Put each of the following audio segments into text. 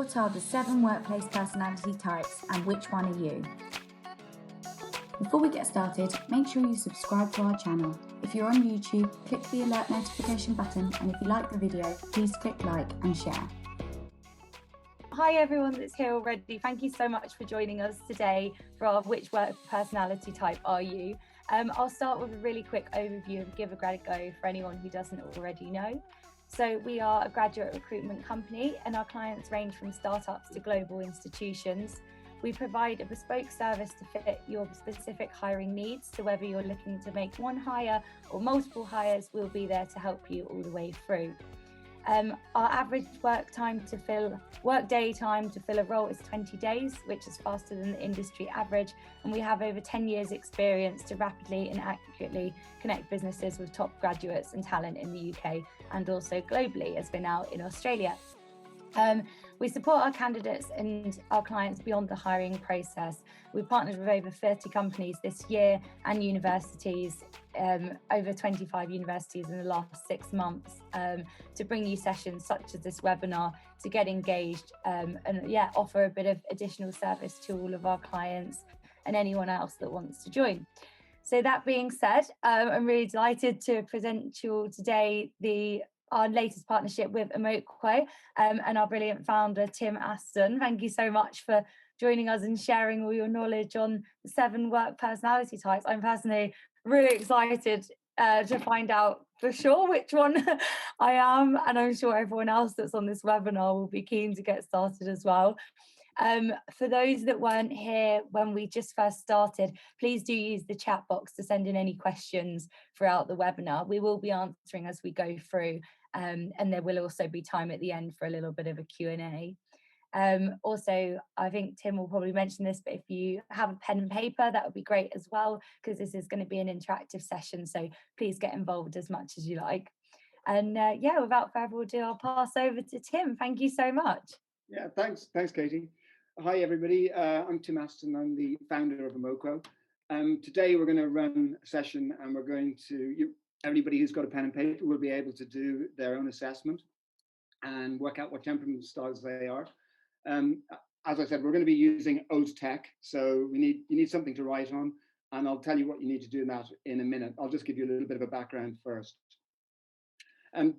What are the 7 workplace personality types and which one are you? Before we get started, make sure you subscribe to our channel. If you're on YouTube, click the alert notification button, and if you like the video, please click like and share. Hi everyone that's here already. Thank you so much for joining us today for our Which Work Personality Type Are You? I'll start with a really quick overview of A Grad A Go for anyone who doesn't already know. So we are a graduate recruitment company and our clients range from startups to global institutions. We provide a bespoke service to fit your specific hiring needs. So whether you're looking to make one hire or multiple hires, we'll be there to help you all the way through. Our average work day time to fill a role is 20 days, which is faster than the industry average. And we have over 10 years experience to rapidly and accurately connect businesses with top graduates and talent in the UK and also globally, as we're now in Australia. We support our candidates and our clients beyond the hiring process. We've partnered with over 30 companies this year and universities, over 25 universities in the last 6 months, to bring you sessions such as this webinar to get engaged and offer a bit of additional service to all of our clients and anyone else that wants to join. So that being said, I'm really delighted to present to you all today our latest partnership with Emoquo and our brilliant founder, Tim Aston. Thank you so much for joining us and sharing all your knowledge on the 7 work personality types. I'm personally really excited to find out for sure which one I am, and I'm sure everyone else that's on this webinar will be keen to get started as well. For those that weren't here when we just first started, please do use the chat box to send in any questions throughout the webinar. We will be answering as we go through, and there will also be time at the end for a little bit of a Q&A. Also, I think Tim will probably mention this, but if you have a pen and paper, that would be great as well, because this is going to be an interactive session, so please get involved as much as you like. And without further ado, I'll pass over to Tim. Thank you so much. Yeah, thanks, Katie. Hi, everybody. I'm Tim Aston. I'm the founder of Emoquo. Today, we're going to run a session, and we're going to, everybody who's got a pen and paper will be able to do their own assessment and work out what temperament styles they are. As I said, we're going to be using old tech, so you need something to write on, and I'll tell you what you need to do in that in a minute. I'll just give you a little bit of a background first.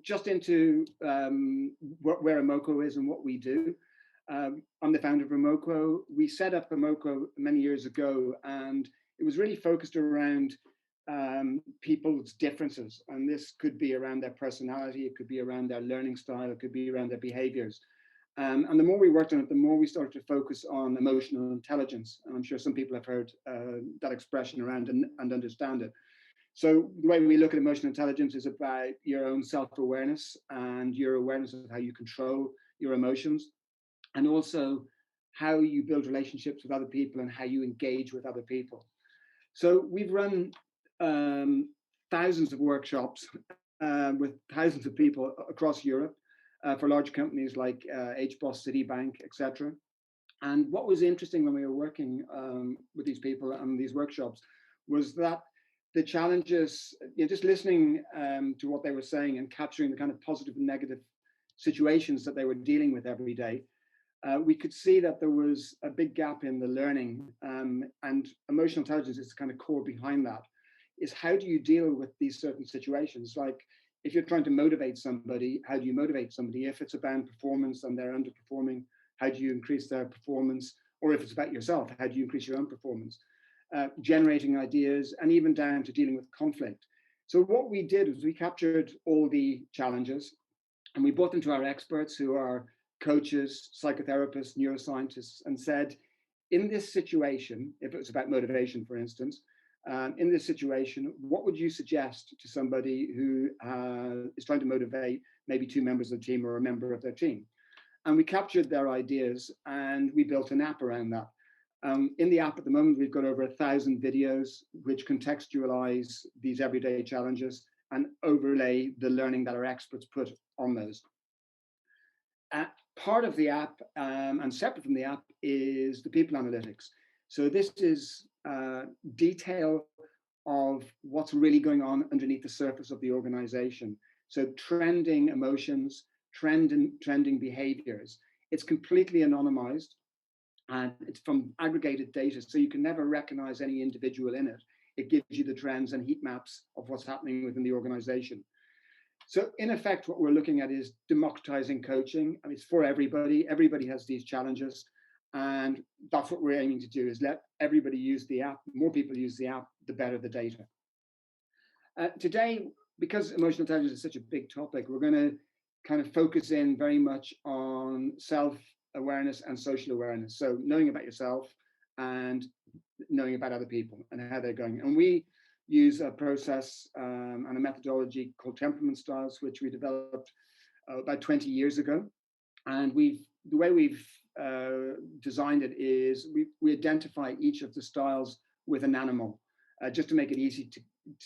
Just into where Emoquo is and what we do. I'm the founder of Emoquo. We set up Emoquo many years ago, and it was really focused around people's differences. And this could be around their personality, it could be around their learning style, it could be around their behaviors. And the more we worked on it, the more we started to focus on emotional intelligence. And I'm sure some people have heard that expression around and understand it. So the way we look at emotional intelligence is about your own self-awareness and your awareness of how you control your emotions, and also how you build relationships with other people and how you engage with other people. So we've run thousands of workshops with thousands of people across Europe for large companies like HBOS, Citibank, etc. And what was interesting when we were working with these people and these workshops was that the challenges, just listening to what they were saying and capturing the kind of positive and negative situations that they were dealing with every day, we could see that there was a big gap in the learning, and emotional intelligence is the kind of core behind that, is how do you deal with these certain situations? Like if you're trying to motivate somebody, how do you motivate somebody? If it's about performance and they're underperforming, how do you increase their performance? Or if it's about yourself, how do you increase your own performance? Generating ideas, and even down to dealing with conflict. So what we did was we captured all the challenges and we brought them to our experts who are coaches, psychotherapists, neuroscientists, and said, in this situation, if it was about motivation, for instance, in this situation, what would you suggest to somebody who is trying to motivate maybe 2 members of the team or a member of their team? And we captured their ideas and we built an app around that. In the app at the moment, we've got over 1,000 videos which contextualize these everyday challenges and overlay the learning that our experts put on those. Part of the app and separate from the app is the people analytics. So this is detail of what's really going on underneath the surface of the organization. So trending emotions, trending behaviors. It's completely anonymized, and it's from aggregated data, so you can never recognize any individual in it. It gives you the trends and heat maps of what's happening within the organization. So in effect, what we're looking at is democratizing coaching. I mean, it's for everybody. Everybody has these challenges. And that's what we're aiming to do, is let everybody use the app. The more people use the app, the better the data. Today, because emotional intelligence is such a big topic, we're going to kind of focus in very much on self-awareness and social awareness. So knowing about yourself and knowing about other people and how they're going. And we use a process and a methodology called temperament styles, which we developed about 20 years ago. And the way we've designed it is we identify each of the styles with an animal, just to make it easy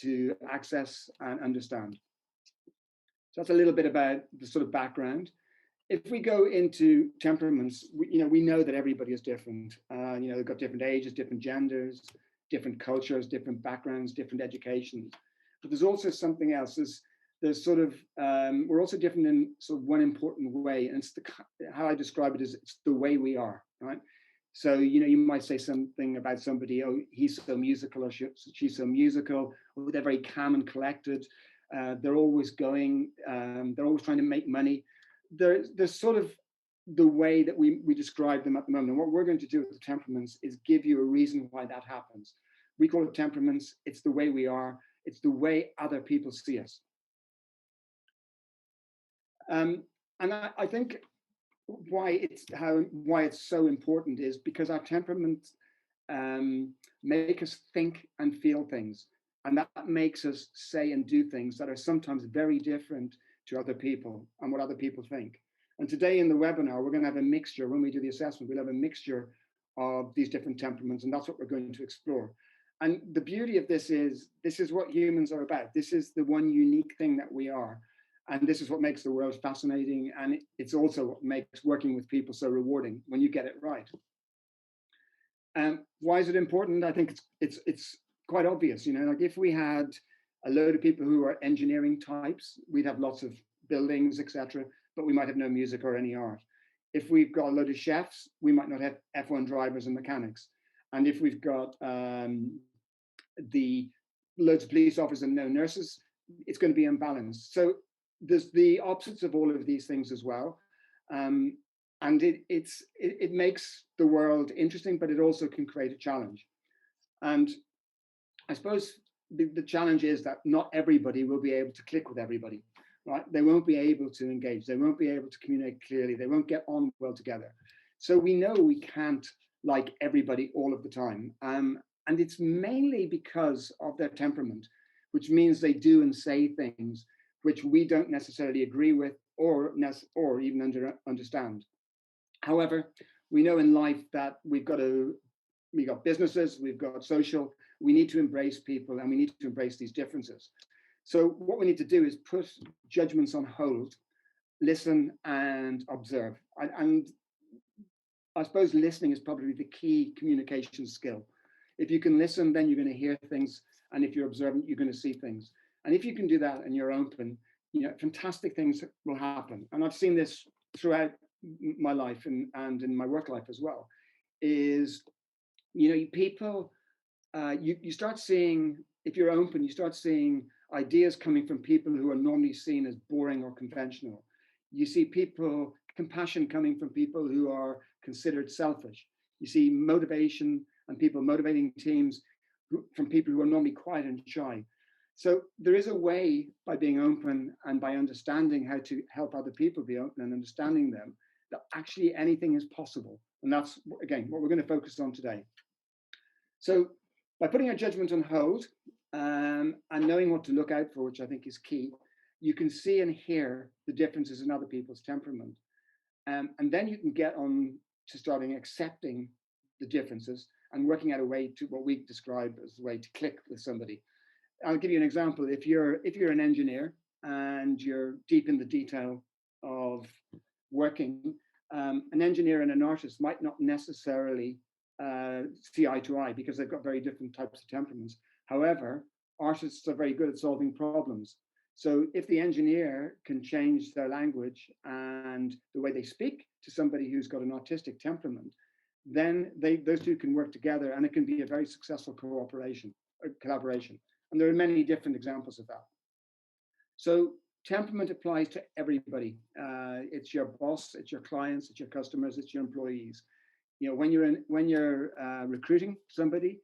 to access and understand. So that's a little bit about the sort of background. If we go into temperaments, we know that everybody is different. They've got different ages, different genders, different cultures, different backgrounds, different educations. But there's also something else. There's sort of we're also different in sort of one important way, and it's how I describe it is it's the way we are, right? So you might say something about somebody, oh, he's so musical or she's so musical, or they're very calm and collected. They're always going. They're always trying to make money. There's sort of the way that we describe them at the moment. And what we're going to do with the temperaments is give you a reason why that happens. We call it temperaments. It's the way we are. It's the way other people see us. And I think why it's so important is because our temperaments make us think and feel things, and that makes us say and do things that are sometimes very different to other people and what other people think. And today in the webinar, we're going to have a mixture. When we do the assessment, we'll have a mixture of these different temperaments, and that's what we're going to explore. And the beauty of this is what humans are about. This is the one unique thing that we are. And this is what makes the world fascinating. And it's also what makes working with people so rewarding when you get it right. Why is it important? I think it's quite obvious. Like if we had a load of people who are engineering types, we'd have lots of buildings, etc., but we might have no music or any art. If we've got a load of chefs, we might not have F1 drivers and mechanics. And if we've got the loads of police officers and no nurses, it's going to be imbalanced. So there's the opposites of all of these things as well. And it makes the world interesting, but it also can create a challenge. And I suppose the challenge is that not everybody will be able to click with everybody, right? They won't be able to engage. They won't be able to communicate clearly. They won't get on well together. So we know we can't like everybody all of the time. And it's mainly because of their temperament, which means they do and say things which we don't necessarily agree with or even understand. However, we know in life that we've got businesses, we've got social, we need to embrace people and we need to embrace these differences. So what we need to do is put judgments on hold, listen and observe. And I suppose listening is probably the key communication skill. If you can listen, then you're going to hear things. And if you're observant, you're going to see things. And if you can do that and you're open, fantastic things will happen. And I've seen this throughout my life and in my work life as well, is, people, you start seeing, if you're open, you start seeing ideas coming from people who are normally seen as boring or conventional. You see compassion coming from people who are considered selfish. You see motivation and people motivating teams from people who are normally quiet and shy. So there is a way, by being open and by understanding how to help other people be open and understanding them, that actually anything is possible. And that's, again, what we're going to focus on today. So by putting our judgment on hold and knowing what to look out for, which I think is key, you can see and hear the differences in other people's temperament. And then you can get on to starting accepting the differences and working out a way to what we describe as a way to click with somebody. I'll give you an example. If you're an engineer and you're deep in the detail of working, an engineer and an artist might not necessarily see eye to eye because they've got very different types of temperaments. However, artists are very good at solving problems. So if the engineer can change their language and the way they speak to somebody who's got an autistic temperament, then those two can work together, and it can be a very successful cooperation or collaboration. And there are many different examples of that. So temperament applies to everybody. It's your boss, it's your clients, it's your customers, it's your employees. You know, when you're recruiting somebody,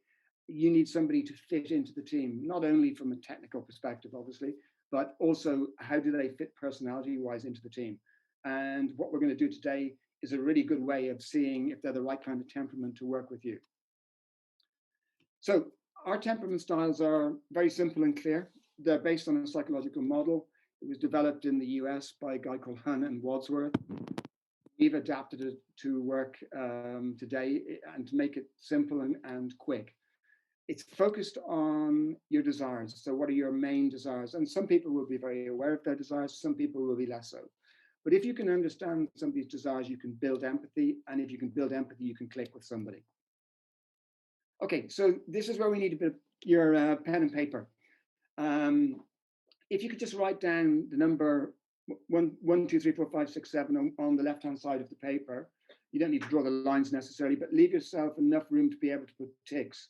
you need somebody to fit into the team, not only from a technical perspective, obviously, but also how do they fit personality-wise into the team. And what we're going to do today is a really good way of seeing if they're the right kind of temperament to work with you. So our temperament styles are very simple and clear. They're based on a psychological model. It was developed in the US by a guy called Hunn and Wadsworth. We've adapted it to work today and to make it simple and quick. It's focused on your desires. So what are your main desires? And some people will be very aware of their desires. Some people will be less so. But if you can understand somebody's desires, you can build empathy. And if you can build empathy, you can click with somebody. Okay, so this is where we need a bit of your pen and paper. If you could just write down the number 1, 2, 3, 4, 5, 6, 7 on the left-hand side of the paper. You don't need to draw the lines necessarily, but leave yourself enough room to be able to put ticks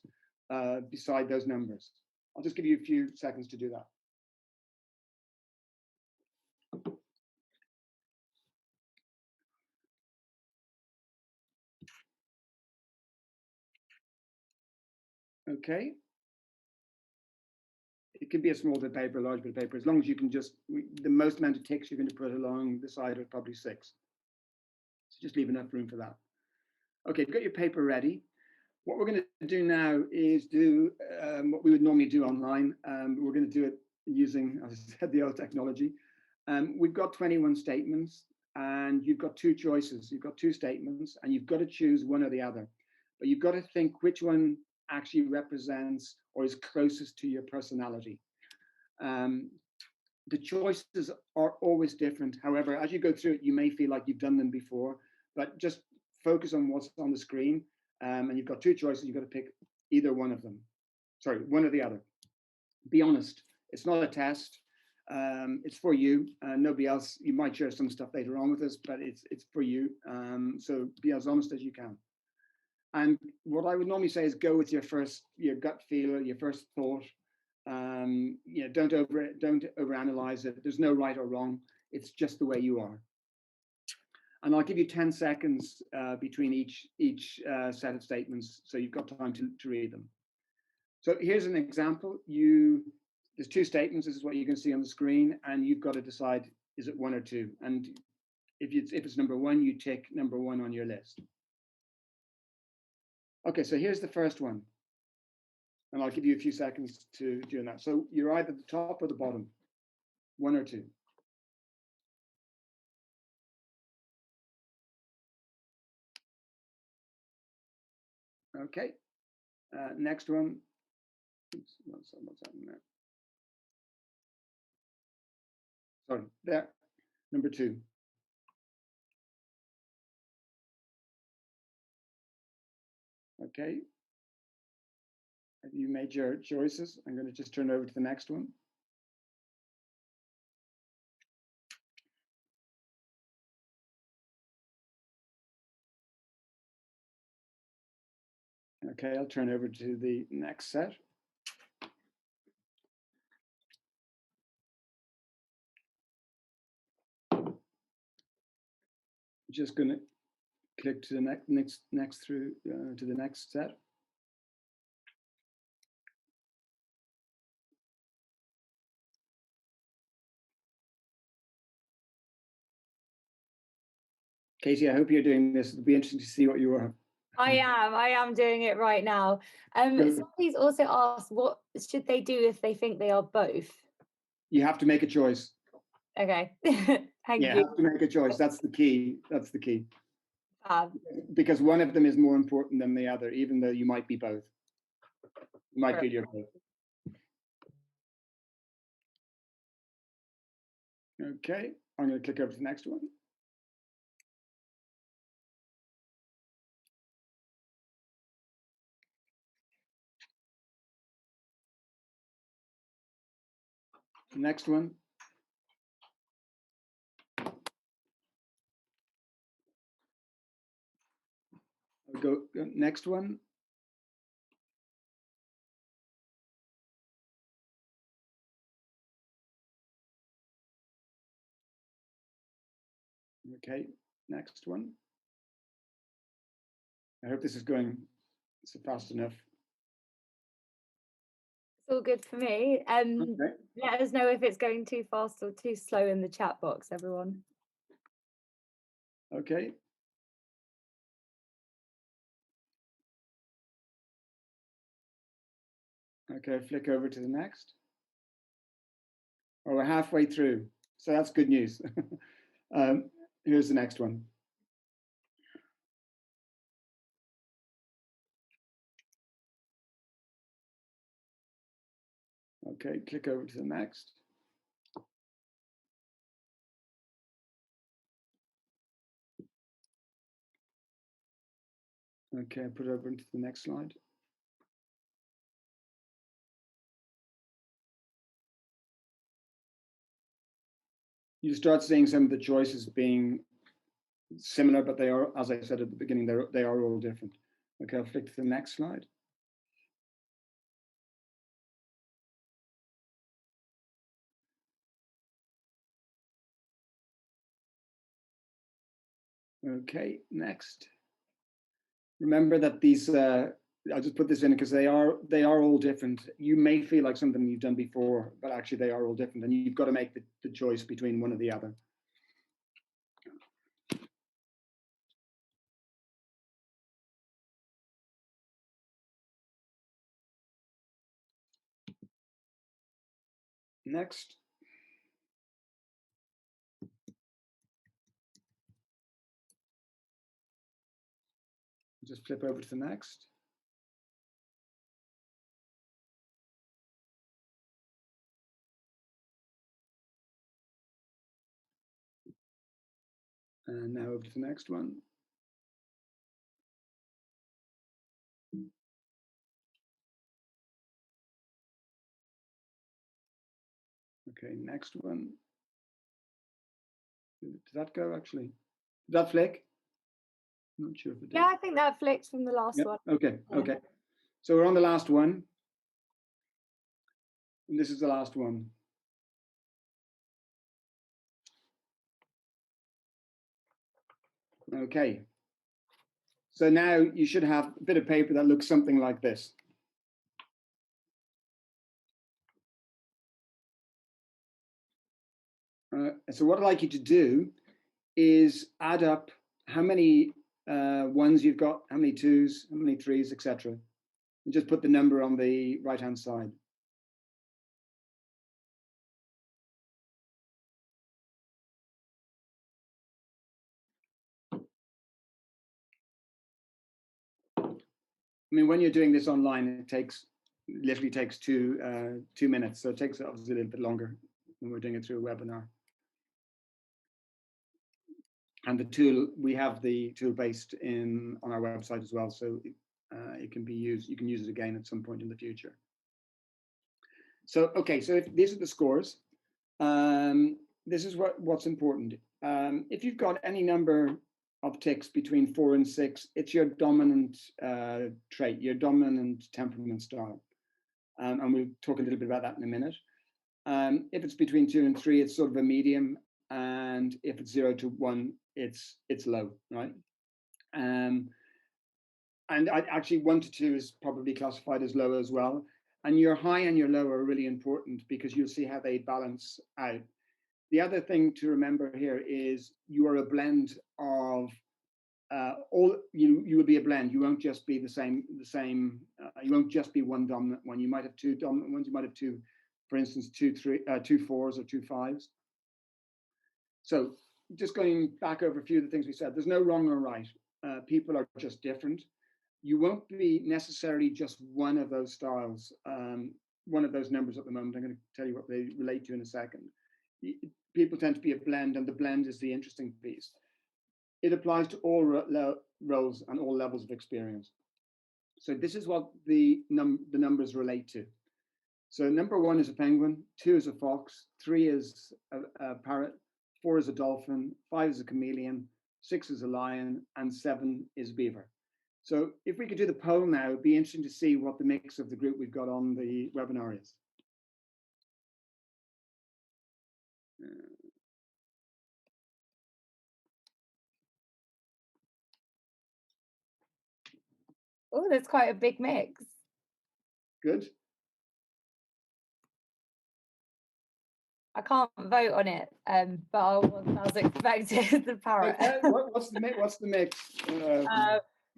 beside those numbers. I'll just give you a few seconds to do that. Okay. It can be a small bit of paper, a large bit of paper, as long as you can just, the most amount of ticks you're going to put along the side are probably 6. So just leave enough room for that. Okay, you've got your paper ready. What we're going to do now is do what we would normally do online. We're going to do it using, as I said, the old technology. We've got 21 statements, and you've got 2 choices. You've got 2 statements, and you've got to choose one or the other. But you've got to think which one actually represents or is closest to your personality. The choices are always different. However, as you go through it, you may feel like you've done them before, but just focus on what's on the screen. And you've got 2 choices. You've got to pick either one of them. Sorry, one or the other. Be honest. It's not a test. It's for you. Nobody else. You might share some stuff later on with us, but it's for you. So be as honest as you can. And what I would normally say is go with your gut feel, your first thought. You know, don't overanalyze it. There's no right or wrong. It's just the way you are. And I'll give you 10 seconds between each set of statements, so you've got time to read them. So here's an example. There's 2 statements. This is what you can see on the screen, and you've got to decide, is it 1 or 2? And if it's number 1, you tick number 1 on your list. Okay, so here's the first one. And I'll give you a few seconds to do that. So you're either the top or the bottom, 1 or 2. Okay, next one. Oops, what's happening there? Sorry, there, number 2. Okay, have you made your choices? I'm going to just turn over to the next one. Okay, I'll turn over to the next set. Just going to click to the next through to the next set. Katie, I hope you're doing this. It'll be interesting to see what you are. I am doing it right now. Somebody's also asked, what should they do if they think they are both? You have to make a choice. Okay. Thank you. You have to make a choice. That's the key. That's the key. Fab. Because one of them is more important than the other, even though you might be both. You might feel you're both. Okay, I'm going to click over to the next one. Next one. go next one. Okay, next one. I hope this is going fast enough. It's all good for me. Okay. Let us know if it's going too fast or too slow in the chat box, everyone. Okay. Okay, flick over to the next. Oh, we're halfway through, so that's good news. Here's the next one. Okay, click over to the next. Okay, put it over into the next slide. You start seeing some of the choices being similar, but they are, as I said at the beginning, they are all different. Okay, I'll flick to the next slide. Okay, next. Remember that these, I'll just put this in because they are all different. You may feel like something you've done before, but actually they are all different, and you've got to make the choice between one or the other. Next. Just flip over to the next. And now over to the next one. Okay, next one. Did that go actually? Did that flick? I'm not sure if it did. Yeah, I think that flicked from the last one. Okay, okay. So we're on the last one. And this is the last one. Okay. So now you should have a bit of paper that looks something like this. So what I'd like you to do is add up how many ones you've got, how many twos, how many threes, etc. And just put the number on the right-hand side. I mean, when you're doing this online, it literally takes 2 minutes. So it takes obviously a little bit longer when we're doing it through a webinar. And the tool, we have the tool based on our website as well. So it can be used, you can use it again at some point in the future. So, okay, so these are the scores. This is what's important. If you've got any number of ticks between 4 and 6, it's your dominant trait, your dominant temperament style. And we'll talk a little bit about that in a minute. If it's between 2 and 3, it's sort of a medium. And if it's 0 to 1, it's low, right? And actually 1 to 2 is probably classified as low as well. And your high and your low are really important because you'll see how they balance out. The other thing to remember here is you are a blend of you will be a blend. You won't just be the same. You won't just be one dominant one. You might have 2 dominant ones. You might have 2, for instance, 2 4s or 2 5s. So just going back over a few of the things we said, there's no wrong or right. People are just different. You won't be necessarily just one of those styles, one of those numbers at the moment. I'm going to tell you what they relate to in a second. People tend to be a blend, and the blend is the interesting piece. It applies to all roles and all levels of experience. So this is what the numbers relate to. So number 1 is a penguin, 2 is a fox, 3 is a parrot, 4 is a dolphin, 5 is a chameleon, 6 is a lion, and 7 is beaver. So if we could do the poll now, it'd be interesting to see what the mix of the group we've got on the webinar is. Oh, there's quite a big mix. Good. I can't vote on it, but I was expected the parrot. Okay, what's the mix? What's the mix?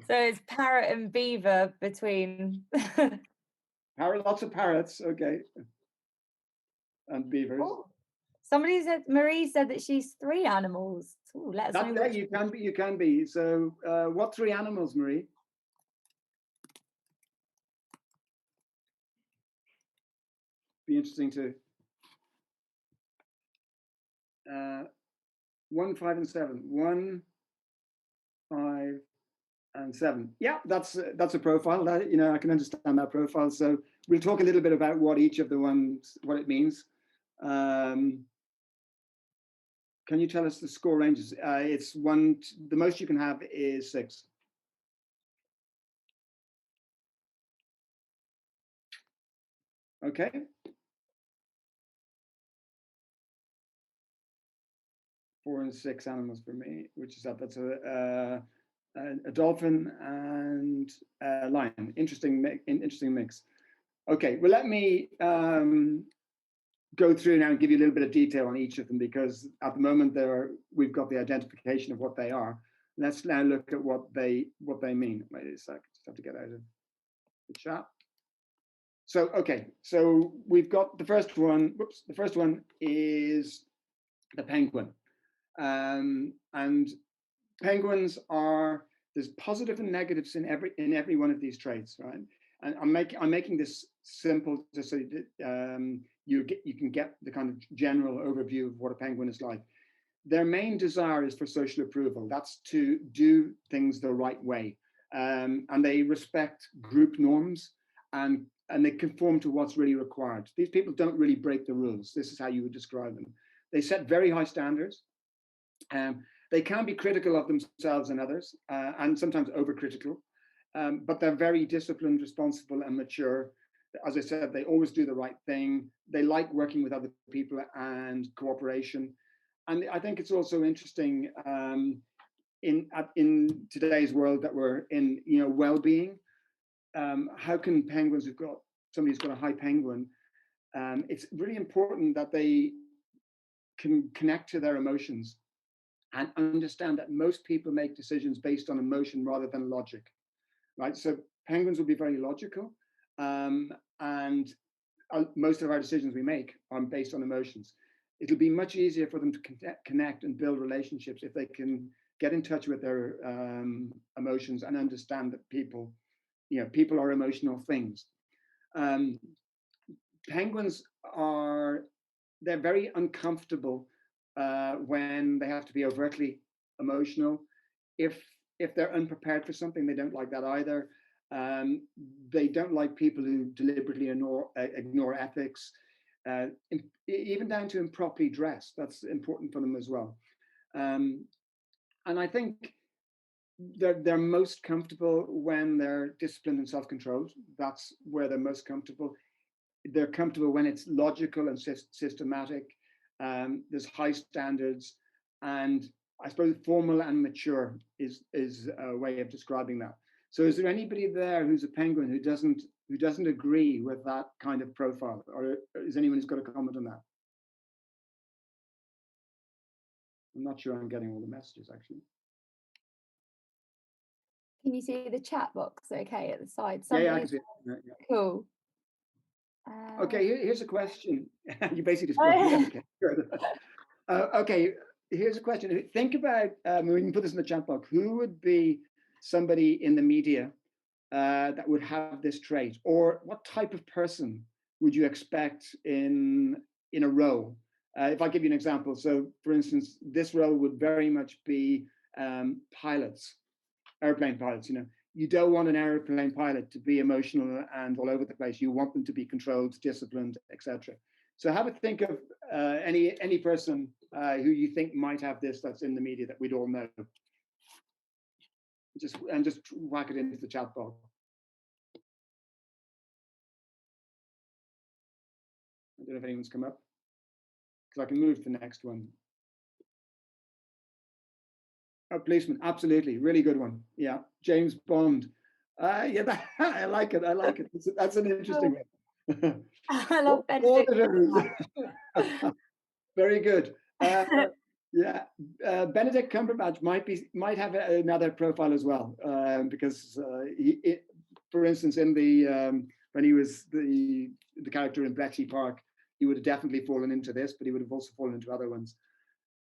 So it's parrot and beaver between. Parrot, lots of parrots. Okay, and beavers. Oh, somebody said Marie said that she's 3 animals. Ooh, let us know. That's you can be. You can be. So, what 3 animals, Marie? Be interesting to. 1, 5, and 7. 1, 5, and 7. Yeah, that's a profile. That, I can understand that profile. So we'll talk a little bit about what each of the ones, what it means. Can you tell us the score ranges? It's 1. The most you can have is 6. Okay. 4 and 6 animals for me, which is that's a dolphin and a lion. Interesting mix. Okay, well, let me go through now and give you a little bit of detail on each of them, because at the moment we've got the identification of what they are. Let's now look at what they mean. Wait a sec, just have to get out of the chat. So okay, so we've got the first one. Whoops, the first one is the penguin. And penguins there's positive and negatives in every one of these traits, right? And I'm making this simple just so that you can get the kind of general overview of what a penguin is like. Their main desire is for social approval. That's to do things the right way, and they respect group norms, and they conform to what's really required. These people don't really break the rules. This is how you would describe them. They set very high standards. They can be critical of themselves and others, and sometimes overcritical, but they're very disciplined, responsible, and mature. As I said, they always do the right thing. They like working with other people and cooperation. And I think it's also interesting in today's world that we're in, well-being. How can penguins somebody who's got a high penguin? It's really important that they can connect to their emotions and understand that most people make decisions based on emotion rather than logic, right? So penguins will be very logical, and most of our decisions we make are based on emotions. It'll be much easier for them to connect and build relationships if they can get in touch with their emotions and understand that people are emotional things. Penguins they're very uncomfortable when they have to be overtly emotional. If they're unprepared for something, they don't like that either. They don't like people who deliberately ignore ethics, even down to improperly dressed. That's important for them as well. And I think they're most comfortable when they're disciplined and self-controlled. That's where they're most comfortable. They're comfortable when it's logical and systematic. There's high standards, and I suppose formal and mature is a way of describing that. So is there anybody there who's a penguin who doesn't agree with that kind of profile, or is anyone who's got a comment on that? I'm not sure I'm getting all the messages actually. Can you see the chat box okay at the side? Yeah, I can see it. Yeah. Cool. Okay, here's a question. You basically just okay. Okay, here's a question. Think about, we can put this in the chat box. Who would be somebody in the media that would have this trait, or what type of person would you expect in a role? If I give you an example, so for instance, this role would very much be pilots, airplane pilots. You don't want an airplane pilot to be emotional and all over the place. You want them to be controlled, disciplined, etc. So have a think of any person who you think might have this that's in the media that we'd all know. just whack it into the chat box. I don't know if anyone's come up, because I can move to the next one. Oh, policeman, absolutely, really good one. Yeah, James Bond. Yeah, I like it. I like it. That's an interesting one. I love Benedict. Auditors. Very good. Yeah, Benedict Cumberbatch might have another profile as well, because for instance, in the when he was the character in Bletchley Park, he would have definitely fallen into this, but he would have also fallen into other ones.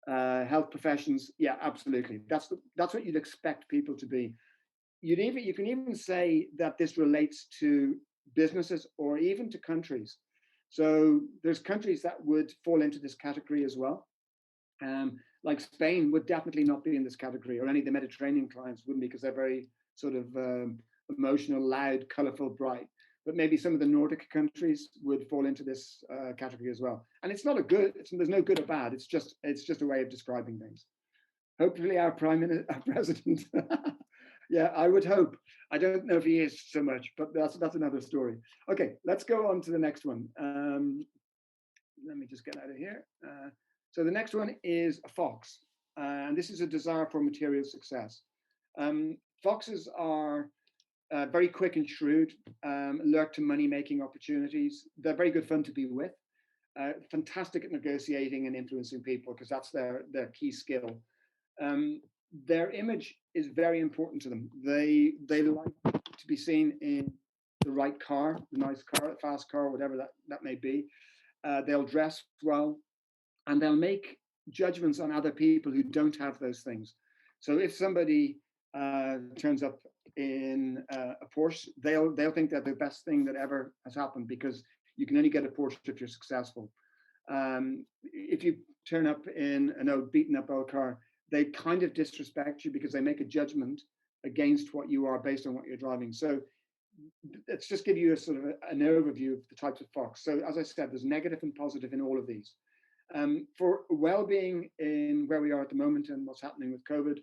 Health professions, yeah, absolutely. That's what you'd expect people to be. You can even say that this relates to businesses or even to countries. So there's countries that would fall into this category as well. Like Spain would definitely not be in this category, or any of the Mediterranean clients wouldn't, because they're very sort of emotional, loud, colorful, bright. But maybe some of the Nordic countries would fall into this category as well. And it's not there's no good or bad. It's just a way of describing things. Hopefully our president, yeah, I would hope. I don't know if he is so much, but that's another story. Okay, let's go on to the next one. Let me just get out of here. So the next one is a fox, and this is a desire for material success. Foxes are very quick and shrewd, alert to money-making opportunities. They're very good fun to be with. Fantastic at negotiating and influencing people, because that's their key skill. Their image is very important to them. They like to be seen in the right car, the nice car, the fast car, whatever that may be. They'll dress well, and they'll make judgments on other people who don't have those things. So if somebody turns up in a Porsche, they'll think that the best thing that ever has happened, because you can only get a Porsche if you're successful. If you turn up in an old beaten up old car, they kind of disrespect you, because they make a judgment against what you are based on what you're driving. So let's just give you a sort of an overview of the types of fox. So as I said, there's negative and positive in all of these. For well-being in where we are at the moment and what's happening with COVID,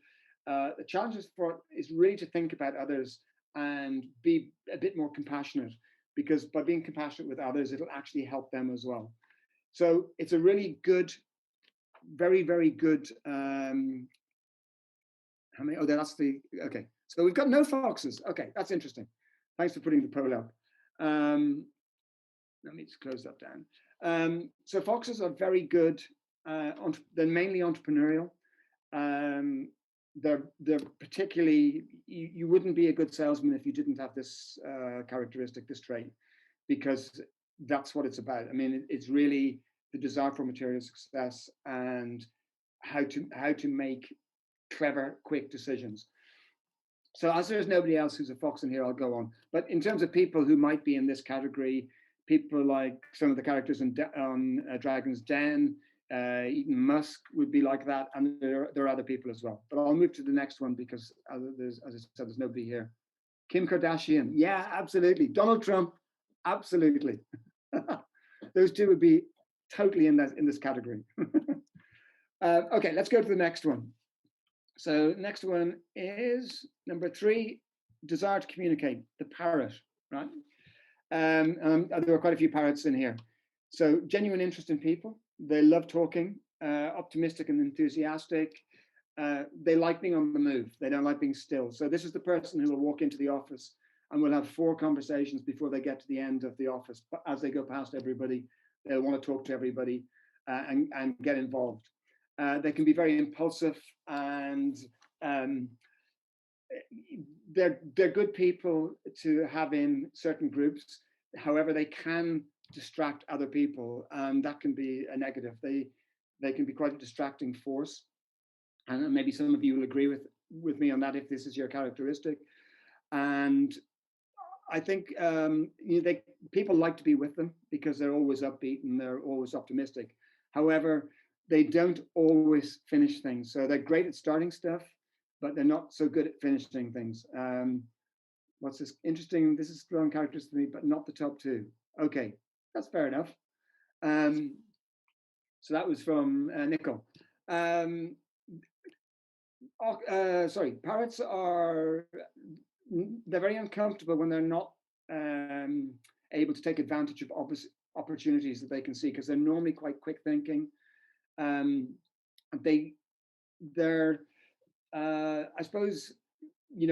the challenges for is really to think about others and be a bit more compassionate, because by being compassionate with others, it'll actually help them as well. So it's a really good, very, very good. How many? Oh, that's the, okay. So we've got no foxes. Okay, that's interesting. Thanks for putting the poll up. Let me just close that down. So foxes are very good. They're mainly entrepreneurial. They're particularly, you wouldn't be a good salesman if you didn't have this characteristic, this trait, because that's what it's about. I mean, it's really the desire for material success and how to make clever, quick decisions. So as there's nobody else who's a fox in here, I'll go on. But in terms of people who might be in this category, people like some of the characters on Dragon's Den, Elon Musk would be like that, and there are other people as well. But I'll move to the next one, because as I said, there's nobody here. Kim Kardashian, yeah, absolutely. Donald Trump, absolutely. Those two would be totally in this category. Okay, let's go to the next one. So next one is number 3, desire to communicate, the parrot, right? There are quite a few parrots in here. So genuine interest in people. They love talking, optimistic and enthusiastic. They like being on the move. They don't like being still. So this is the person who will walk into the office and will have 4 conversations before they get to the end of the office. But as they go past everybody, they'll want to talk to everybody and get involved. They can be very impulsive, and they're good people to have in certain groups. However, they can distract other people, and that can be a negative. They can be quite a distracting force, and maybe some of you will agree with me on that if this is your characteristic. And I think people like to be with them because they're always upbeat and they're always optimistic. However, they don't always finish things. So they're great at starting stuff, but they're not so good at finishing things. What's this? Interesting. This is strong characters to me, but not the top 2. Okay, that's fair enough. So that was from Nicole. Sorry, parrots are, they're very uncomfortable when they're not able to take advantage of opportunities that they can see, because they're normally quite quick thinking. Um, they they're I suppose, in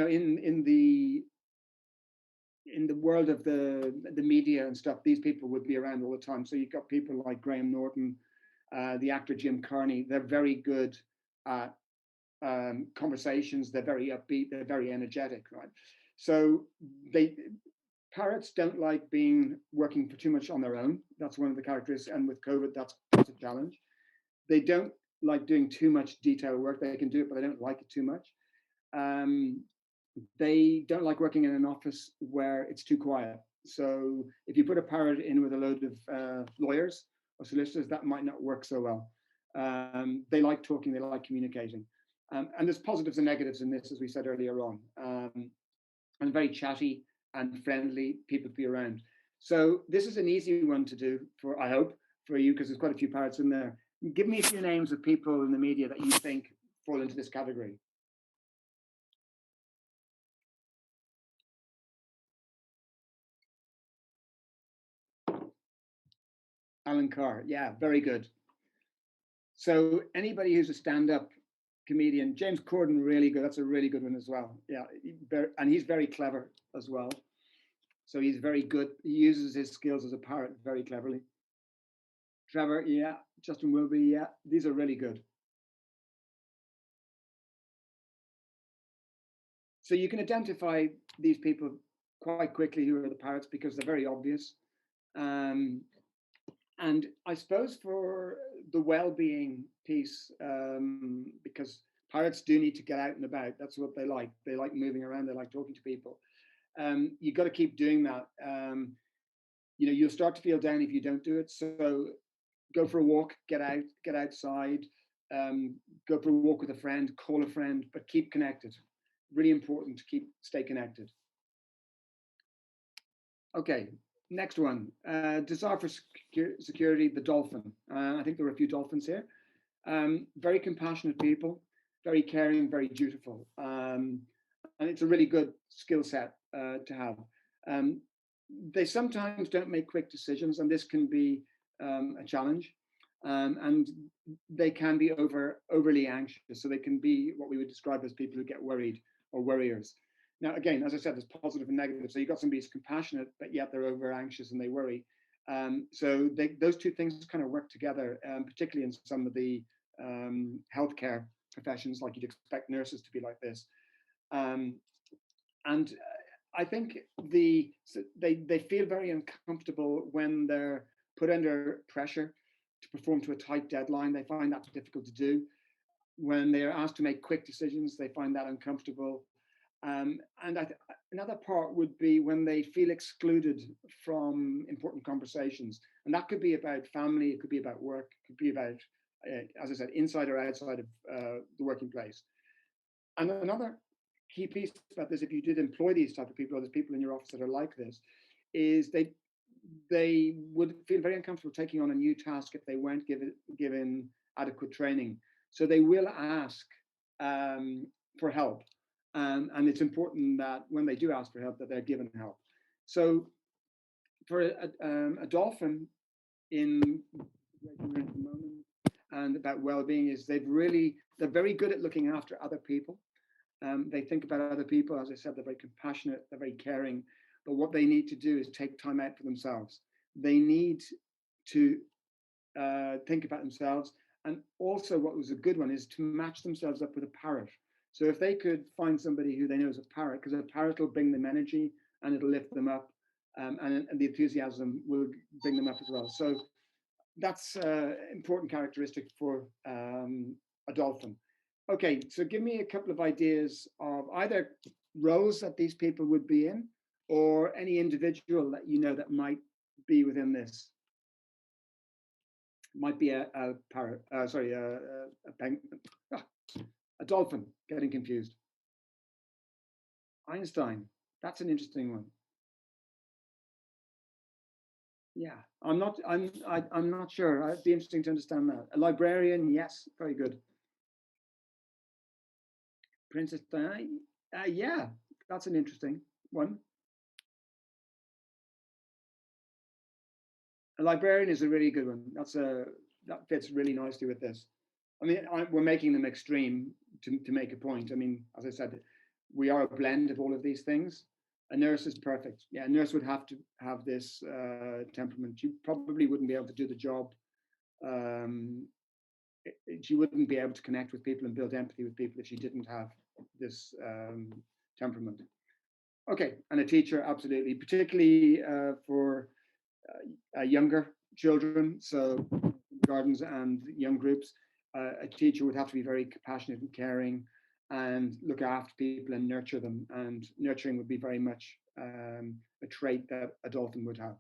the world of the media and stuff, these people would be around all the time. So you've got people like Graham Norton, the actor Jim Carney. They're very good at conversations. They're very upbeat. They're very energetic, right? So they parrots don't like being working for too much on their own. That's one of the characteristics. And with COVID, that's a challenge. They don't like doing too much detail work. They can do it, but they don't like it too much. Um, they don't like working in an office where it's too quiet. So if you put a parrot in with a load of lawyers or solicitors, that might not work so well. They like talking, they like communicating. And there's positives and negatives in this, as we said earlier on. And very chatty and friendly people to be around. So this is an easy one to do for, I hope, for you, because there's quite a few parrots in there. Give me a few names of people in the media that you think fall into this category. Alan Carr, yeah, very good. So anybody who's a stand-up comedian, James Corden, really good. That's a really good one as well. Yeah, and he's very clever as well. So he's very good. He uses his skills as a parrot very cleverly. Trevor, yeah. Justin Wilby, yeah. These are really good. So you can identify these people quite quickly who are the parrots, because they're very obvious. And I suppose for the well-being piece, because parrots do need to get out and about. That's what they like. They like moving around. They like talking to people. You've got to keep doing that. You'll start to feel down if you don't do it. So go for a walk, get out, get outside, go for a walk with a friend, call a friend, but keep connected. Really important to stay connected. Okay, next one. Desire for security, the dolphin. I think there are a few dolphins here. Very compassionate people, very caring, very dutiful. And it's a really good skill set to have. They sometimes don't make quick decisions, and this can be a challenge. And they can be overly anxious. So they can be what we would describe as people who get worried or worriers. Now, again, as I said, there's positive and negative. So you've got somebody who's compassionate, but yet they're over anxious and they worry. So those two things kind of work together, particularly in some of the healthcare professions, like you'd expect nurses to be like this. And I think they feel very uncomfortable when they're put under pressure to perform to a tight deadline. They find that difficult to do. When they are asked to make quick decisions, they find that uncomfortable. And another part would be when they feel excluded from important conversations. And that could be about family, it could be about work, it could be about, as I said, inside or outside of the working place. And another key piece about this, if you did employ these type of people, or there's people in your office that are like this, is they would feel very uncomfortable taking on a new task if they weren't given adequate training. So they will ask for help. And it's important that when they do ask for help, that they're given help. So for a dolphin in the moment and about well-being is they're very good at looking after other people. They think about other people. As I said, they're very compassionate, they're very caring. But what they need to do is take time out for themselves. They need to think about themselves. And also what was a good one is to match themselves up with a parrot. So if they could find somebody who they know is a parrot, because a parrot will bring them energy and it'll lift them up, and the enthusiasm will bring them up as well. So that's an important characteristic for a dolphin. Okay, so give me a couple of ideas of either roles that these people would be in, or any individual that you know that might be within this. Might be a parrot, sorry, a penguin, a dolphin, getting confused. Einstein, that's an interesting one. Yeah, I'm not sure. It'd be interesting to understand that. A librarian, yes, very good. Princess Diana. Yeah, that's an interesting one. A librarian is a really good one. That fits really nicely with this. I mean, we're making them extreme to make a point. I mean, as I said, we are a blend of all of these things. A nurse is perfect. Yeah, a nurse would have to have this temperament. You probably wouldn't be able to do the job. Um, she wouldn't be able to connect with people and build empathy with people if she didn't have this temperament. Okay, and a teacher, absolutely, particularly for younger children, so gardens and young groups. A teacher would have to be very compassionate and caring and look after people and nurture them. And nurturing would be very much a trait that a dolphin would have.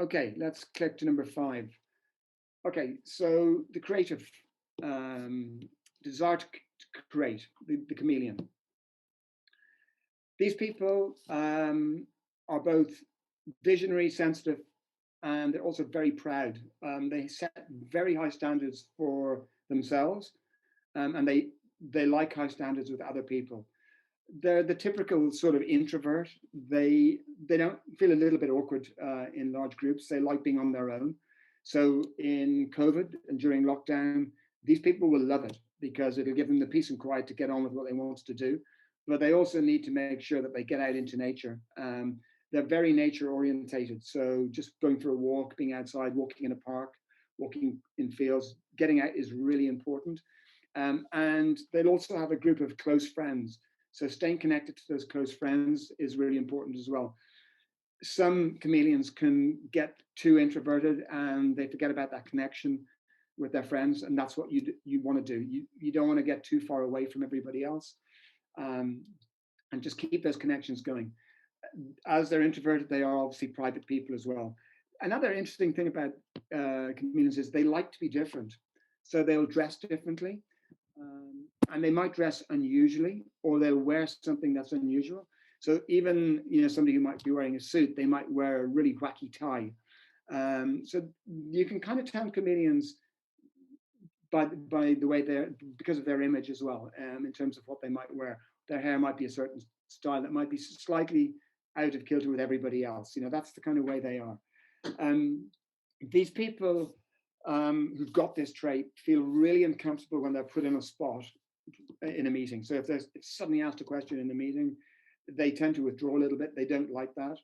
Okay, let's click to number 5. Okay, so the creative desire to create, the chameleon. These people are both visionary, sensitive, and they're also very proud. They set very high standards for themselves, and they like high standards with other people. They're the typical sort of introvert. They don't feel a little bit awkward in large groups. They like being on their own. So in COVID and during lockdown, these people will love it because it'll give them the peace and quiet to get on with what they want to do. But they also need to make sure that they get out into nature. They're very nature orientated. So just going for a walk, being outside, walking in a park, walking in fields, getting out is really important. And they'll also have a group of close friends. So staying connected to those close friends is really important as well. Some chameleons can get too introverted and they forget about that connection with their friends, and that's what you want to do. You don't want to get too far away from everybody else, and just keep those connections going. As they're introverted, they are obviously private people as well. Another interesting thing about chameleons is they like to be different, so they'll dress differently. And they might dress unusually, or they'll wear something that's unusual. So even somebody who might be wearing a suit, they might wear a really wacky tie. So you can kind of tell chameleons by the way they're, because of their image as well, in terms of what they might wear. Their hair might be a certain style that might be slightly out of kilter with everybody else. That's the kind of way they are. These people who've got this trait feel really uncomfortable when they're put in a spot in a meeting. So if suddenly asked a question in a meeting, they tend to withdraw a little bit. They don't like that.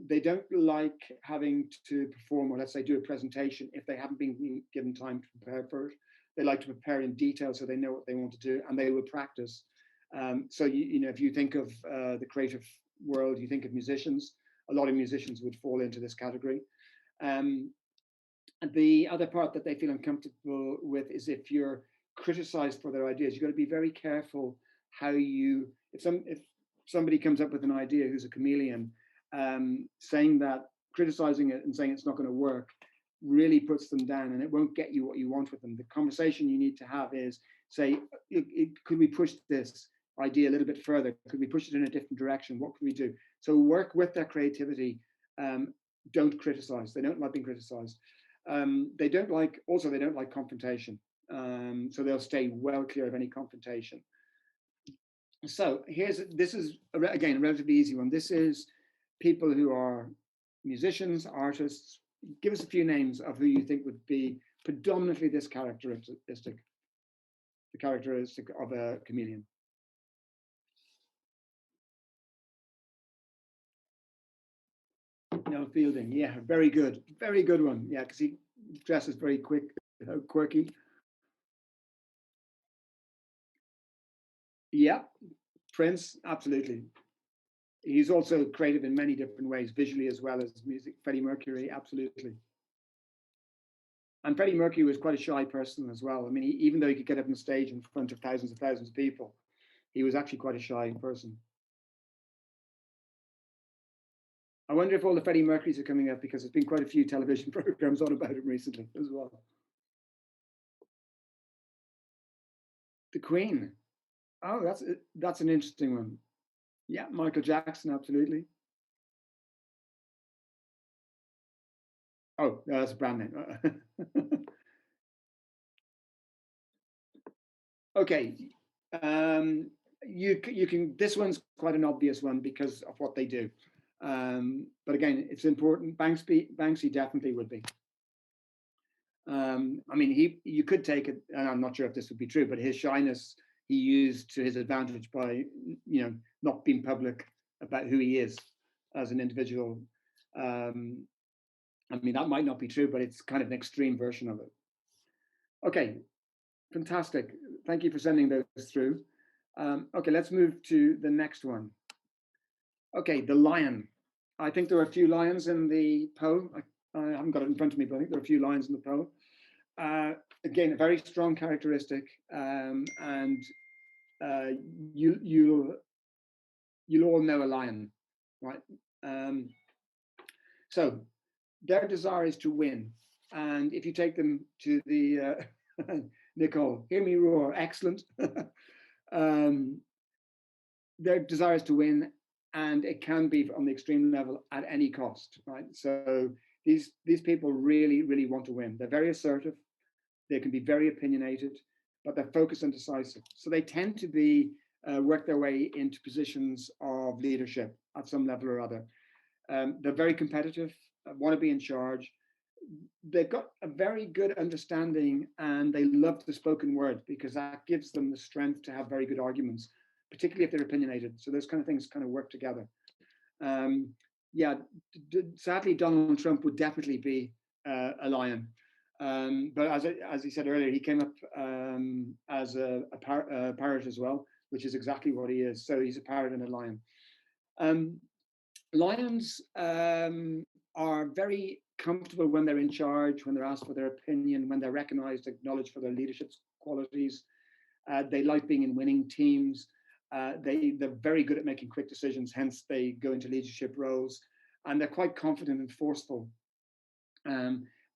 They don't like having to perform, or let's say do a presentation, if they haven't been given time to prepare for it. They like to prepare in detail so they know what they want to do, and they will practice. So if you think of the creative world, you think of musicians. A lot of musicians would fall into this category. The other part that they feel uncomfortable with is if you're criticized for their ideas. You've got to be very careful how if somebody comes up with an idea who's a chameleon, saying that, criticizing it and saying it's not going to work really puts them down, and it won't get you what you want with them. The conversation you need to have is say, could we push this idea a little bit further? Could we push it in a different direction? What could we do? So work with their creativity. Don't criticize. They don't like being criticized. They don't like confrontation. So they'll stay well clear of any confrontation. So this is again a relatively easy one. This is people who are musicians, artists. Give us a few names of who you think would be predominantly this characteristic, the characteristic of a chameleon. No, Fielding, yeah, very good one. Yeah, because he dresses very quirky. Yeah, Prince, absolutely. He's also creative in many different ways, visually as well as music. Freddie Mercury, absolutely. And Freddie Mercury was quite a shy person as well. I mean, even though he could get up on stage in front of thousands of people, he was actually quite a shy person. I wonder if all the Freddie Mercurys are coming up, because there's been quite a few television programs on about him recently as well. The Queen. Oh, that's an interesting one. Yeah, Michael Jackson, absolutely. Oh, that's a brand name. Okay. You can. This one's quite an obvious one because of what they do. But again, it's important. Banksy definitely would be. I mean, you could take it, and I'm not sure if this would be true, but his shyness he used to his advantage by, not being public about who he is as an individual. I mean, that might not be true, but it's kind of an extreme version of it. Okay, fantastic. Thank you for sending those through. Okay, let's move to the next one. Okay, the lion. I think there are a few lions in the poll. I haven't got it in front of me, but I think there are a few lions in the poll. Again, a very strong characteristic, and you'll all know a lion, right? So their desire is to win, and if you take them to the Nicole, hear me roar, excellent. Their desire is to win, and it can be on the extreme level at any cost, right? So these people really want to win. They're very assertive. They can be very opinionated, but they're focused and decisive. So they tend to be work their way into positions of leadership at some level or other. They're very competitive, want to be in charge. They've got a very good understanding, and they love the spoken word because that gives them the strength to have very good arguments, particularly if they're opinionated. So those kind of things kind of work together. Yeah, sadly, Donald Trump would definitely be a lion. But as he said earlier, he came up as a parrot as well, which is exactly what he is. So he's a parrot and a lion. Lions are very comfortable when they're in charge, when they're asked for their opinion, when they're recognized, acknowledged for their leadership qualities. They like being in winning teams. They're very good at making quick decisions, hence they go into leadership roles, and they're quite confident and forceful.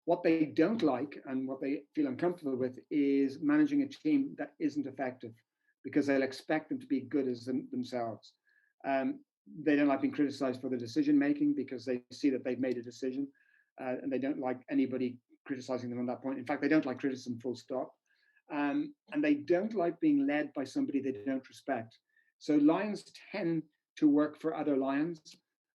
What they don't like and what they feel uncomfortable with is managing a team that isn't effective, because they'll expect them to be good as themselves. They don't like being criticized for their decision making because they see that they've made a decision, and they don't like anybody criticizing them on that point. In fact, they don't like criticism, full stop. And they don't like being led by somebody they don't respect. So lions tend to work for other lions.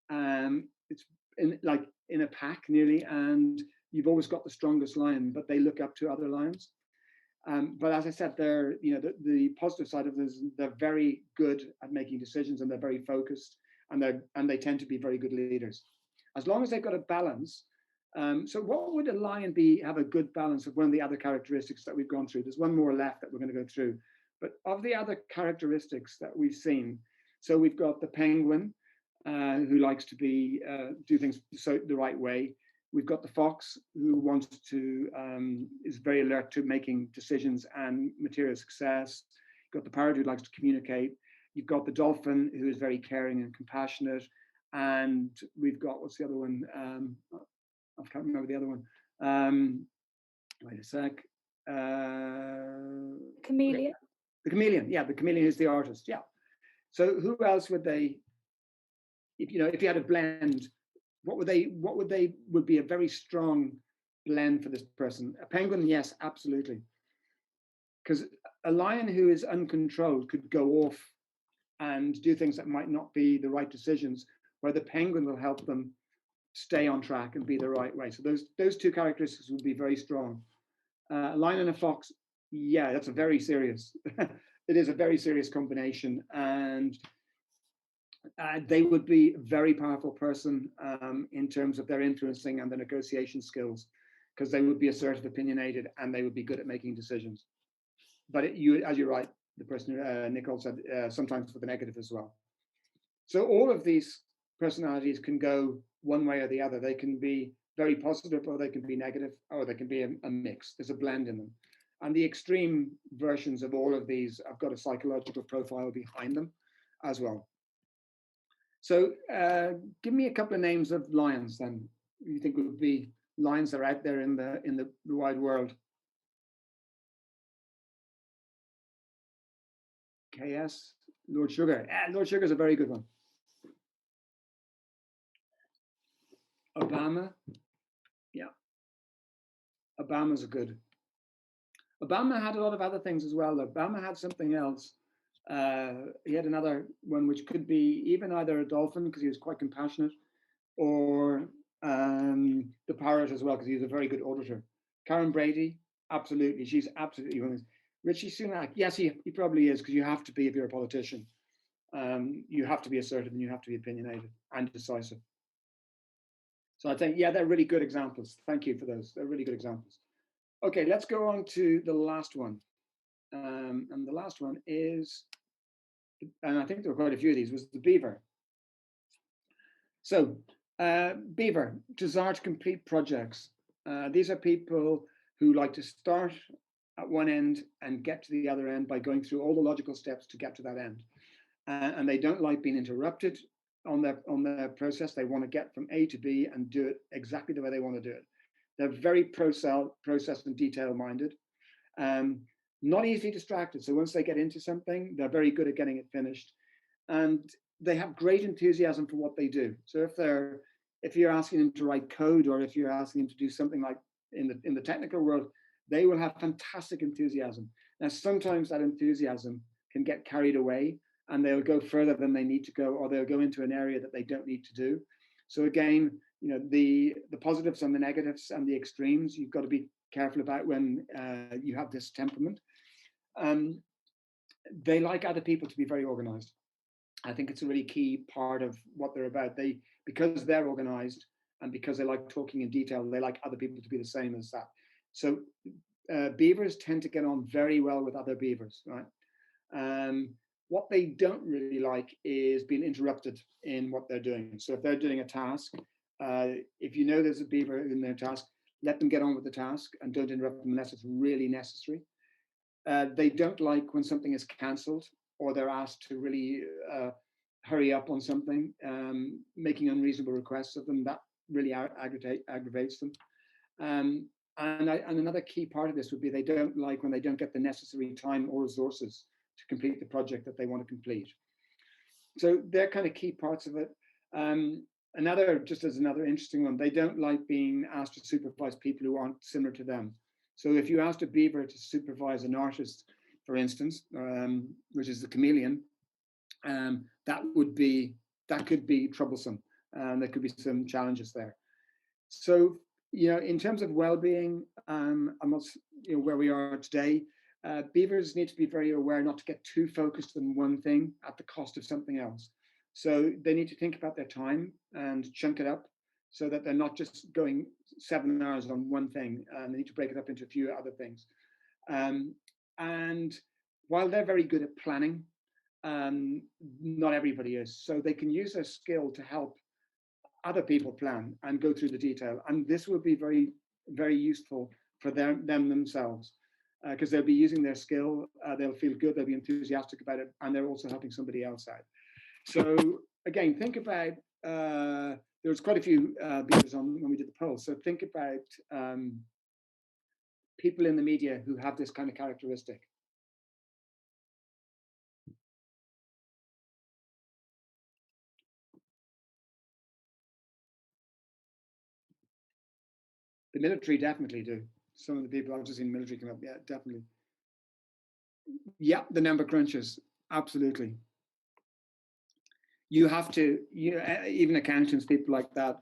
It's in a pack nearly, and you've always got the strongest lion, but they look up to other lions. But as I said, they're the positive side of this, they're very good at making decisions, and they're very focused, and they tend to be very good leaders, as long as they've got a balance. So what would a lion have a good balance of one of the other characteristics that we've gone through? There's one more left that we're going to go through, but of the other characteristics that we've seen, so we've got the penguin, who likes to do things the right way. We've got the fox, who wants to is very alert to making decisions and material success. You've got the parrot, who likes to communicate. You've got the dolphin, who is very caring and compassionate. And we've got, what's the other one? I can't remember the other one. Wait a sec. Chameleon. The chameleon, yeah, the chameleon is the artist, yeah. So who else would they, if you had a blend, what would be a very strong blend for this person? A penguin, yes, absolutely. Because a lion who is uncontrolled could go off and do things that might not be the right decisions, where the penguin will help them stay on track and be the right way. So those two characteristics would be very strong. A lion and a fox, yeah, that's a very serious. It is a very serious combination, and they would be a very powerful person in terms of their influencing and their negotiation skills, because they would be assertive, opinionated, and they would be good at making decisions. But as you're right, the person Nicole said, sometimes for the negative as well. So all of these personalities can go one way or the other. They can be very positive, or they can be negative, or they can be a mix. There's a blend in them. And the extreme versions of all of these have got a psychological profile behind them as well. So give me a couple of names of lions then you think would be lions that are out there in the wide world. KS, Lord Sugar. Lord Sugar is a very good one. Obama, yeah. Obama's a good. Obama had a lot of other things as well, though. Obama had something else. He had another one which could be even either a dolphin, because he was quite compassionate, or the Parrot as well, because he was a very good auditor. Karen Brady, absolutely. She's absolutely one of these. Richie Sunak, yes, he probably is, because you have to be if you're a politician. You have to be assertive and you have to be opinionated and decisive. So I think, yeah, they're really good examples. Thank you for those. They're really good examples. Okay, let's go on to the last one. And the last one is, and I think there were quite a few of these, was the Beaver. So Beaver, desire to complete projects. These are people who like to start at one end and get to the other end by going through all the logical steps to get to that end. And they don't like being interrupted on their process. They want to get from A to B and do it exactly the way they want to do it. They're very process and detail minded. Not easily distracted. So once they get into something, they're very good at getting it finished. And they have great enthusiasm for what they do. So if you're asking them to write code, or if you're asking them to do something like in the technical world, they will have fantastic enthusiasm. Now, sometimes that enthusiasm can get carried away, and they'll go further than they need to go, or they'll go into an area that they don't need to do. So again, the positives and the negatives and the extremes, you've got to be careful about when you have this temperament. They like other people to be very organized. I think it's a really key part of what they're about. Because they're organized and because they like talking in detail, they like other people to be the same as that. So beavers tend to get on very well with other beavers, right? What they don't really like is being interrupted in what they're doing. So if they're doing a task, if you know there's a beaver in their task, let them get on with the task and don't interrupt them unless it's really necessary. They don't like when something is cancelled, or they're asked to really hurry up on something, making unreasonable requests of them. That really aggravates them. And another key part of this would be they don't like when they don't get the necessary time or resources to complete the project that they want to complete. So they're kind of key parts of it. Just as another interesting one, they don't like being asked to supervise people who aren't similar to them. So if you asked a beaver to supervise an artist, for instance, which is the Cameleon, that could be troublesome. There could be some challenges there. So, in terms of well-being, where we are today, beavers need to be very aware not to get too focused on one thing at the cost of something else. So they need to think about their time and chunk it up so that they're not just going 7 hours on one thing. They need to break it up into a few other things. And while they're very good at planning, not everybody is. So they can use their skill to help other people plan and go through the detail. And this will be very, very useful for them themselves, because they'll be using their skill, they'll feel good, they'll be enthusiastic about it, and they're also helping somebody else out. So again, think about, there was quite a few beavers on when we did the poll. So think about people in the media who have this kind of characteristic. The military definitely do. Some of the people I've just seen in the military come up, yeah, definitely. Yeah, the number crunchers, absolutely. You have to, even accountants, people like that,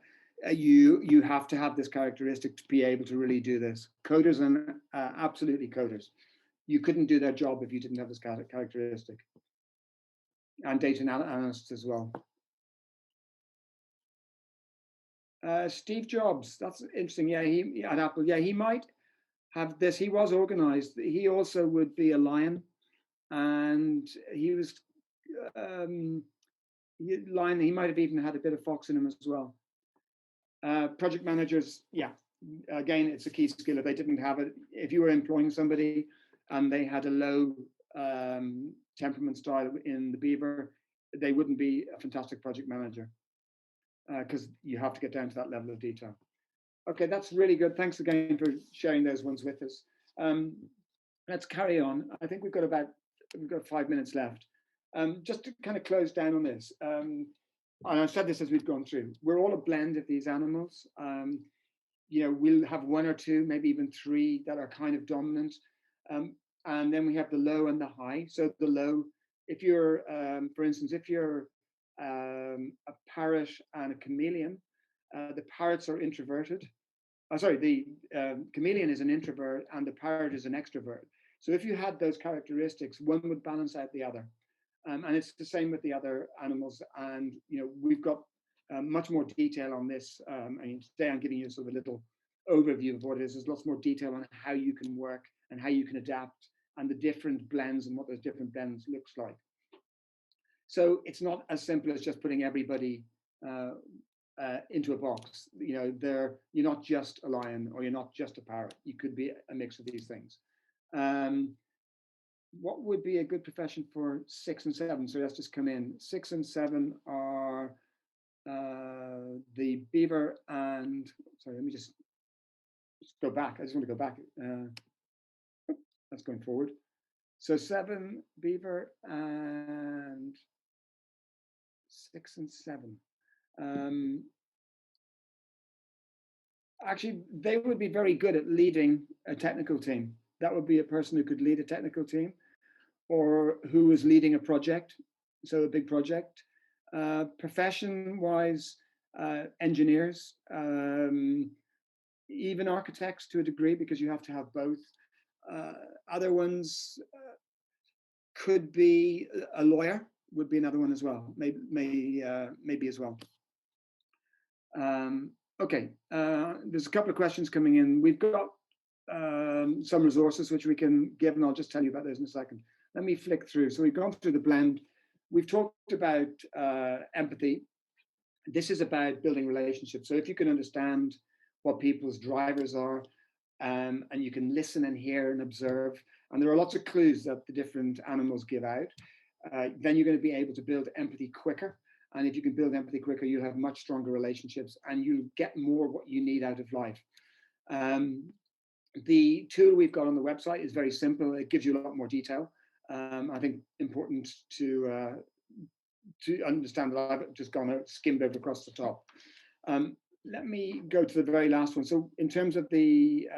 you have to have this characteristic to be able to really do this. Coders and absolutely coders. You couldn't do their job if you didn't have this characteristic. And data analysts as well. Steve Jobs, that's interesting. Yeah, he at Apple. Yeah, he might have this. He was organized. He also would be a lion, and he was lion. He might have even had a bit of fox in him as well. Project managers, yeah. Again, it's a key skill. If they didn't have it, if you were employing somebody and they had a low temperament style in the beaver, they wouldn't be a fantastic project manager, because you have to get down to that level of detail. Okay, that's really good. Thanks again for sharing those ones with us. Let's carry on. I think we've got 5 minutes left. Just to kind of close down on this, and I've said this as we've gone through, we're all a blend of these animals. We'll have one or two, maybe even three that are kind of dominant. And then we have the low and the high. So the low, if you're, for instance, if you're a parrot and a chameleon, the parrots are introverted. Sorry, the chameleon is an introvert and the parrot is an extrovert. So if you had those characteristics, one would balance out the other. And it's the same with the other animals. And we've got much more detail on this. I mean, today I'm giving you sort of a little overview of what it is. There's lots more detail on how you can work and how you can adapt and the different blends and what those different blends looks like. So it's not as simple as just putting everybody into a box. You're not just a lion or you're not just a parrot. You could be a mix of these things. What would be a good profession for 6 and 7? So let's just come in. 6 and 7 are the beaver and, sorry, let me just go back. I just want to go back. That's going forward. So 7, beaver, and 6 and 7. Actually, they would be very good at leading a technical team. That would be a person who could lead a technical team or who was leading a project, so a big project. Profession-wise, engineers, even architects to a degree, because you have to have both. Other ones could be a lawyer, would be another one as well, maybe as well. Okay, there's a couple of questions coming in. We've got some resources which we can give, and I'll just tell you about those in a second. Let me flick through. So we've gone through the blend. We've talked about empathy. This is about building relationships. So if you can understand what people's drivers are, and you can listen and hear and observe, and there are lots of clues that the different animals give out, then you're going to be able to build empathy quicker. And if you can build empathy quicker, you'll have much stronger relationships and you get more what you need out of life. The tool we've got on the website is very simple. It gives you a lot more detail. I think important to understand that I've just skimmed over across the top. Let me go to the very last one. So in terms of the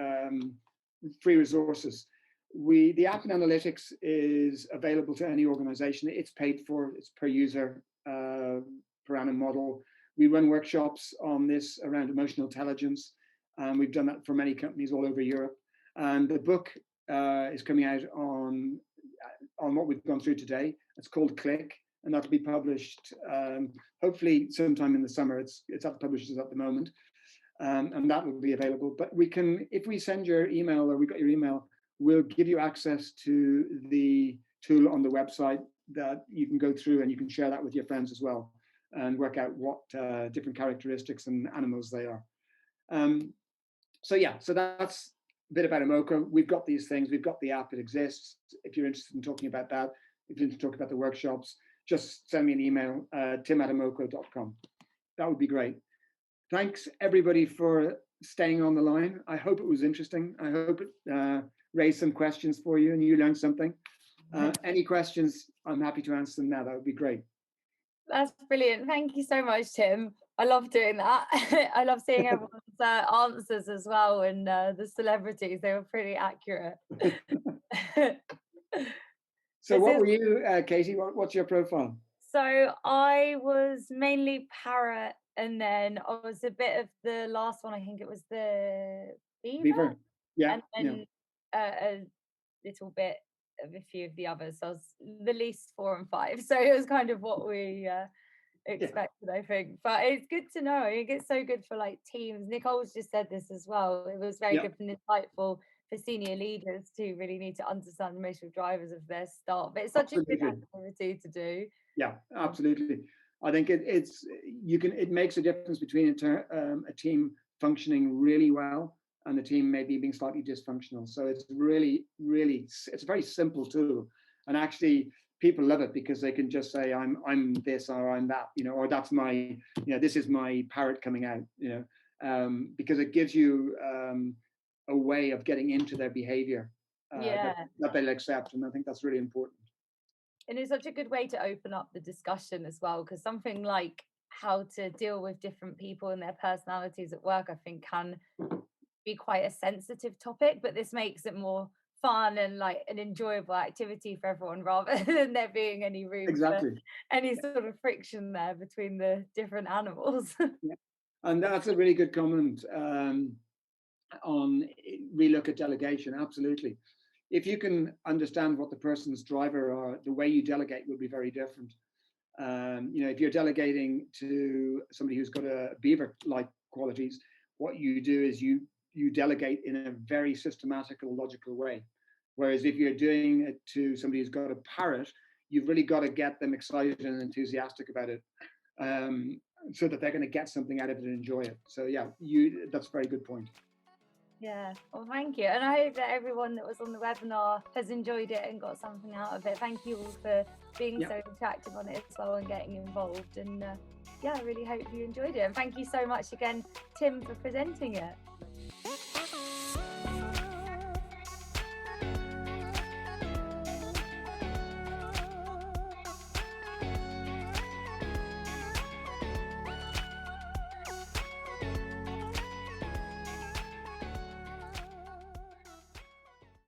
free resources, the app and analytics is available to any organization. It's paid for, it's per user, per annum model. We run workshops on this around emotional intelligence. We've done that for many companies all over Europe. And the book is coming out on what we've gone through today. It's called Click, and that'll be published hopefully sometime in the summer. It's at the publishers at the moment, and that will be available. But we can, if we send your email or we got your email, we'll give you access to the tool on the website that you can go through, and you can share that with your friends as well and work out what different characteristics and animals they are. So yeah, so that's a bit about Emoquo. We've got these things. We've got the app. It exists. If you're interested in talking about that, if you're interested in talking about the workshops, just send me an email, tim@emoquo.com. That would be great. Thanks everybody for staying on the line. I hope it was interesting. I hope it raised some questions for you and you learned something. Any questions, I'm happy to answer them now. That would be great. That's brilliant. Thank you so much, Tim. I love doing that. I love seeing everyone's answers as well, and the celebrities, they were pretty accurate. So what were you, Katie? What's your profile? So I was mainly Parrot, and then I was a bit of the last one. I think it was the Beaver. Yeah. And then a little bit of a few of the others. So I was the least 4 and 5. So it was kind of what we expected, I think. But it's good to know. I think it's so good for like teams. Nicole's just said this as well. It was very good and insightful for senior leaders to really need to understand the emotional drivers of their staff. But it's such a good activity to do. Yeah, absolutely. I think it makes a difference between a team functioning really well and the team maybe being slightly dysfunctional. So it's really, it's a very simple tool. And actually people love it because they can just say, I'm this or I'm that, or that's my, this is my parrot coming out, because it gives you a way of getting into their behavior that they'll accept. And I think that's really important. And it's such a good way to open up the discussion as well, because something like how to deal with different people and their personalities at work, I think, can be quite a sensitive topic, but this makes it more fun and like an enjoyable activity for everyone, rather than there being any room Exactly. for any sort of friction there between the different animals. Yeah. And that's a really good comment on relook at delegation. Absolutely. If you can understand what the person's driver are, the way you delegate will be very different. If you're delegating to somebody who's got a Beaver-like qualities, what you do is you delegate in a very systematical, logical way. Whereas if you're doing it to somebody who's got a Parrot, you've really got to get them excited and enthusiastic about it, so that they're going to get something out of it and enjoy it. So yeah, that's a very good point. Yeah, well, thank you. And I hope that everyone that was on the webinar has enjoyed it and got something out of it. Thank you all for being so interactive on it as well and getting involved. And I really hope you enjoyed it. And thank you so much again, Tim, for presenting it.